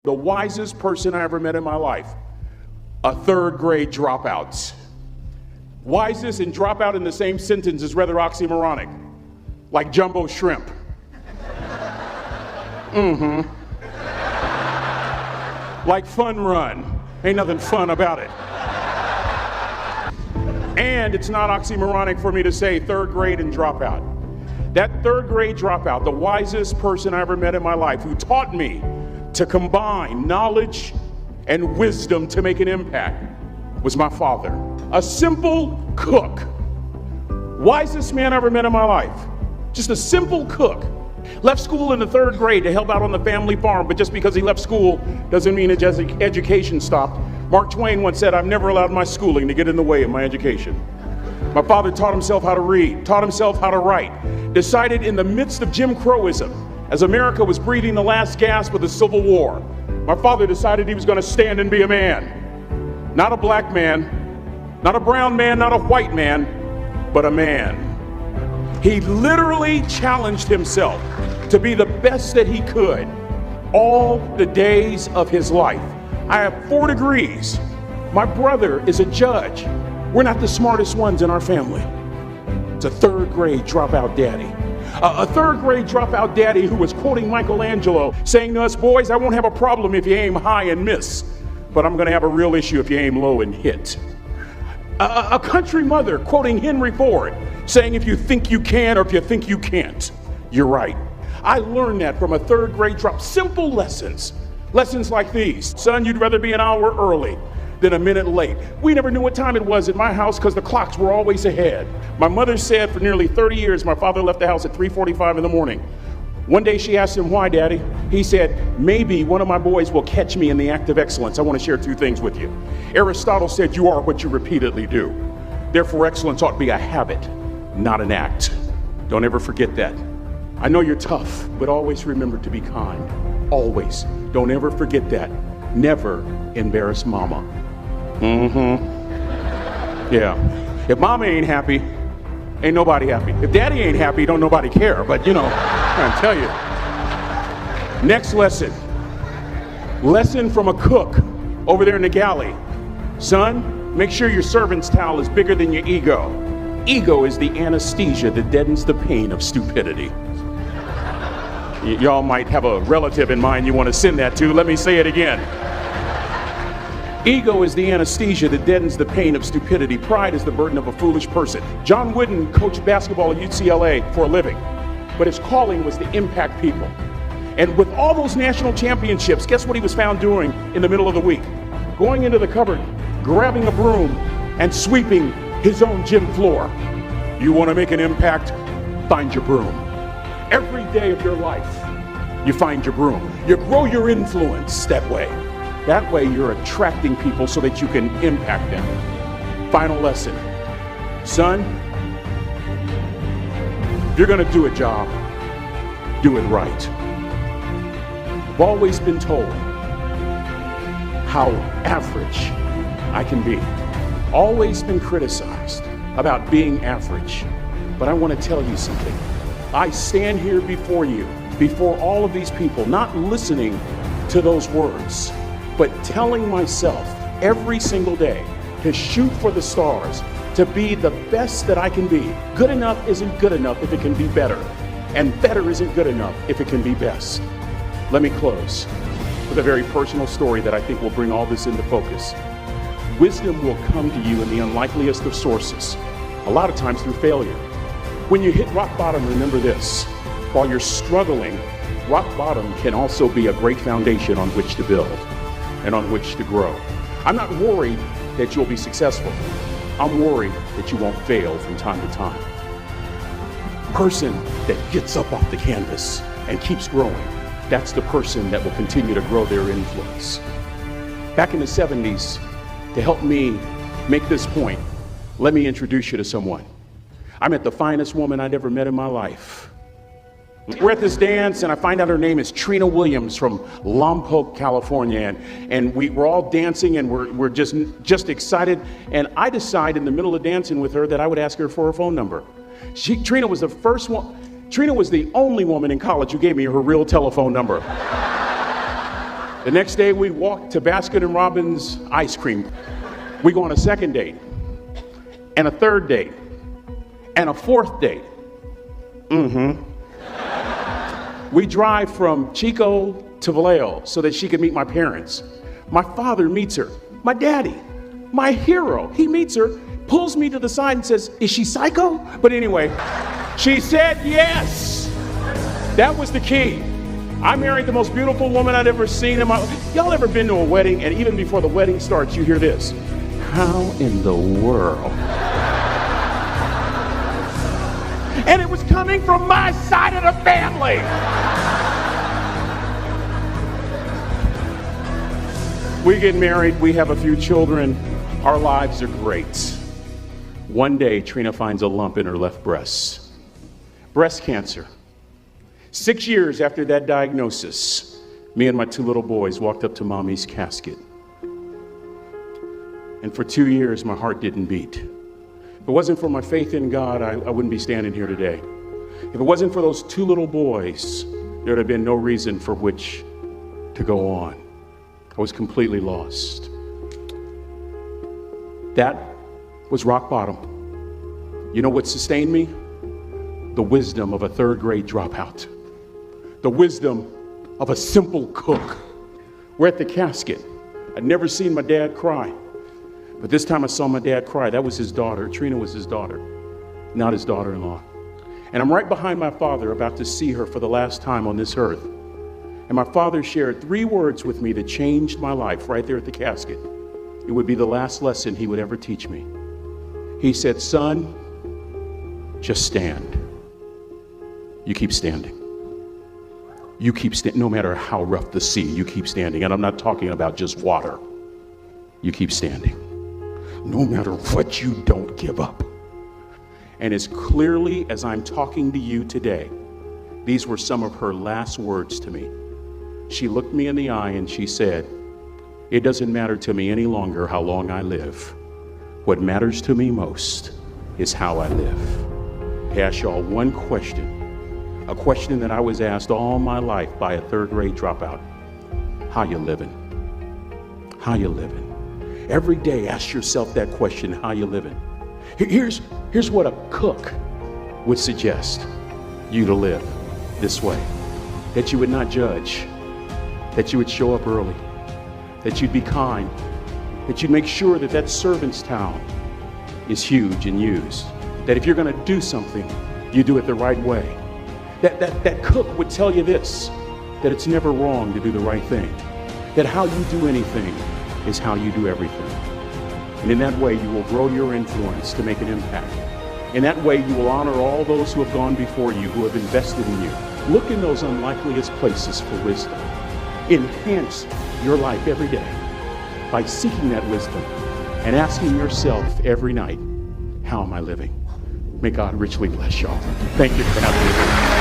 The wisest person I ever met in my life, a third grade dropout. Wisest and dropout in the same sentence is rather oxymoronic, like jumbo shrimp. Like fun run, ain't nothing fun about it. And it's not oxymoronic for me to say third grade and dropout. That third grade dropout, the wisest person I ever met in my life, who taught me to combine knowledge and wisdom to make an impact, was my father. A simple cook. Wisest man I ever met in my life. Just a simple cook. Left school in the third grade to help out on the family farm, but just because he left school doesn't mean his education stopped. Mark Twain once said, "I've never allowed my schooling to get in the way of my education." My father taught himself how to read, taught himself how to write, decided in the midst of Jim Crowism, as America was breathing the last gasp of the Civil War, my father decided he was going to stand and be a man. Not a black man, not a brown man, not a white man, but a man. He literally challenged himself to be the best that he could all the days of his life. I have 4 degrees. My brother is a judge. We're not the smartest ones in our family. It's a third grade dropout daddy. A third grade dropout daddy who was quoting Michelangelo, saying to us, "Boys, I won't have a problem if you aim high and miss, but I'm gonna have a real issue if you aim low and hit." A country mother quoting Henry Ford, saying, "If you think you can or if you think you can't, you're right." I learned that from a third grade drop. Simple lessons. Lessons like these. Son, you'd rather be an hour early than a minute late. We never knew what time it was at my house because the clocks were always ahead. My mother said for nearly 30 years, my father left the house at 3:45 in the morning. One day she asked him, "Why, Daddy?" He said, "Maybe one of my boys will catch me in the act of excellence. I want to share 2 things with you." Aristotle said, "You are what you repeatedly do." Therefore, excellence ought to be a habit, not an act. Don't ever forget that. I know you're tough, but always remember to be kind. Always. Don't ever forget that. Never embarrass mama. Yeah. If mama ain't happy, ain't nobody happy. If daddy ain't happy, don't nobody care. But you know, I'm trying to tell you. Next lesson. Lesson from a cook over there in the galley. Son, make sure your servant's towel is bigger than your ego. Ego is the anesthesia that deadens the pain of stupidity. Y'all might have a relative in mind you want to send that to. Let me say it again. Ego is the anesthesia that deadens the pain of stupidity. Pride is the burden of a foolish person. John Wooden coached basketball at UCLA for a living, but his calling was to impact people. And with all those national championships, guess what he was found doing in the middle of the week? Going into the cupboard, grabbing a broom, and sweeping his own gym floor. You want to make an impact? Find your broom. Every day of your life, you find your broom. You grow your influence that way. That way you're attracting people so that you can impact them. Final lesson. Son, if you're gonna do a job, do it right. I've always been told how average I can be. Always been criticized about being average. But I want to tell you something. I stand here before you, before all of these people, not listening to those words, but telling myself every single day to shoot for the stars, to be the best that I can be. Good enough isn't good enough if it can be better, and better isn't good enough if it can be best. Let me close with a very personal story that I think will bring all this into focus. Wisdom will come to you in the unlikeliest of sources, a lot of times through failure. When you hit rock bottom, remember this. While you're struggling, rock bottom can also be a great foundation on which to build and on which to grow. I'm not worried that you'll be successful. I'm worried that you won't fail from time to time. The person that gets up off the canvas and keeps growing, that's the person that will continue to grow their influence. Back in the 70s, to help me make this point, let me introduce you to someone. I met the finest woman I'd ever met in my life. We're at this dance and I find out her name is Trina Williams from Lompoc, California. And we're all dancing and we're just excited. And I decide in the middle of dancing with her that I would ask her for her phone number. Trina was the first one. Trina was the only woman in college who gave me her real telephone number. The next day we walk to Baskin & Robbins ice cream. We go on a second date, and a third date, and a fourth date. We drive from Chico to Vallejo so that she could meet my parents. My father meets her. My daddy, my hero, he meets her, pulls me to the side and says, "Is she psycho?" But anyway, she said yes. That was the key. I married the most beautiful woman I'd ever seen in my life. Y'all ever been to a wedding and even before the wedding starts, you hear this? How in the world? And it was coming from my side of the family. We get married, we have a few children, our lives are great. One day, Trina finds a lump in her left breast. Breast cancer. 6 years after that diagnosis, me and my 2 little boys walked up to Mommy's casket. And for 2 years, my heart didn't beat. If it wasn't for my faith in God, I wouldn't be standing here today. If it wasn't for those 2 little boys, there would have been no reason for which to go on. I was completely lost. That was rock bottom. You know what sustained me? The wisdom of a 3rd grade dropout. The wisdom of a simple cook. We're at the casket. I'd never seen my dad cry. But this time I saw my dad cry. That was his daughter. Trina was his daughter, not his daughter-in-law. And I'm right behind my father, about to see her for the last time on this earth. And my father shared 3 words with me that changed my life right there at the casket. It would be the last lesson he would ever teach me. He said, "Son, just stand. You keep standing. You keep standing, no matter how rough the sea, you keep standing." And I'm not talking about just water. You keep standing. No matter what, you don't give up. And as clearly as I'm talking to you today, these were some of her last words to me. She looked me in the eye and she said, "It doesn't matter to me any longer how long I live. What matters to me most is how I live." I ask y'all one question, a question that I was asked all my life by a 3rd grade dropout. How you living? How you living? Every day ask yourself that question, how you living? Here's what a cook would suggest you to live this way. That you would not judge, that you would show up early, that you'd be kind, that you'd make sure that that servant's towel is huge and used, that if you're gonna do something, you do it the right way. That cook would tell you this, that it's never wrong to do the right thing, that how you do anything is how you do everything. And in that way, you will grow your influence to make an impact. In that way, you will honor all those who have gone before you, who have invested in you. Look in those unlikeliest places for wisdom. Enhance your life every day by seeking that wisdom and asking yourself every night, how am I living? May God richly bless y'all. Thank you for having me here.